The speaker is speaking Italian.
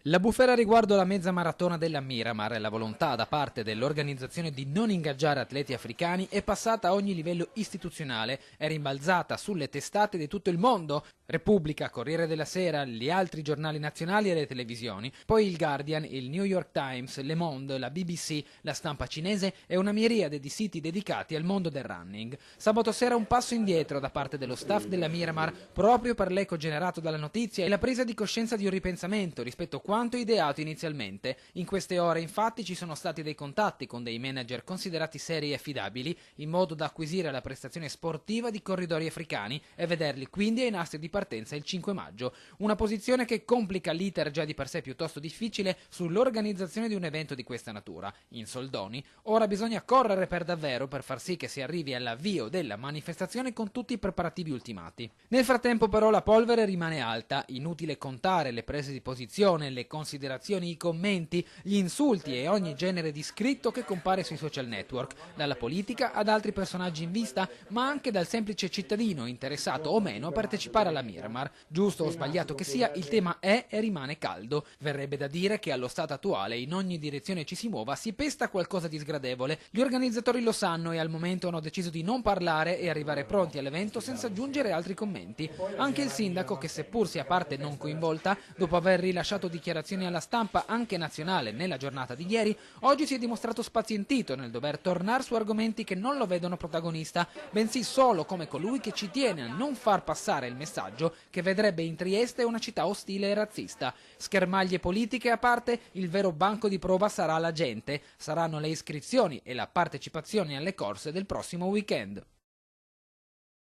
La bufera riguardo la mezza maratona della Miramar e la volontà da parte dell'organizzazione di non ingaggiare atleti africani è passata a ogni livello istituzionale, è rimbalzata sulle testate di tutto il mondo, Repubblica, Corriere della Sera, gli altri giornali nazionali e le televisioni, poi il Guardian, il New York Times, Le Monde, la BBC, la stampa cinese e una miriade di siti dedicati al mondo del running. Sabato sera un passo indietro da parte dello staff della Miramar proprio per l'eco generato dalla notizia e la presa di coscienza di un ripensamento rispetto a quanto ideato inizialmente. In queste ore infatti ci sono stati dei contatti con dei manager considerati seri e affidabili in modo da acquisire la prestazione sportiva di corridori africani e vederli quindi ai nastri di partenza il 5 maggio. Una posizione che complica l'iter già di per sé piuttosto difficile sull'organizzazione di un evento di questa natura. In soldoni, ora bisogna correre per davvero per far sì che si arrivi all'avvio della manifestazione con tutti i preparativi ultimati. Nel frattempo però la polvere rimane alta, inutile contare le prese di posizione, le considerazioni, i commenti, gli insulti e ogni genere di scritto che compare sui social network, dalla politica ad altri personaggi in vista, ma anche dal semplice cittadino interessato o meno a partecipare alla Miramar. Giusto o sbagliato che sia, il tema è e rimane caldo. Verrebbe da dire che allo stato attuale, in ogni direzione ci si muova, si pesta qualcosa di sgradevole. Gli organizzatori lo sanno e al momento hanno deciso di non parlare e arrivare pronti all'evento senza aggiungere altri commenti. Anche il sindaco, che seppur sia parte non coinvolta, dopo aver rilasciato dichiarazioni alla stampa anche nazionale nella giornata di ieri, oggi si è dimostrato spazientito nel dover tornare su argomenti che non lo vedono protagonista, bensì solo come colui che ci tiene a non far passare il messaggio che vedrebbe in Trieste una città ostile e razzista. Schermaglie politiche a parte, il vero banco di prova sarà la gente, saranno le iscrizioni e la partecipazione alle corse del prossimo weekend.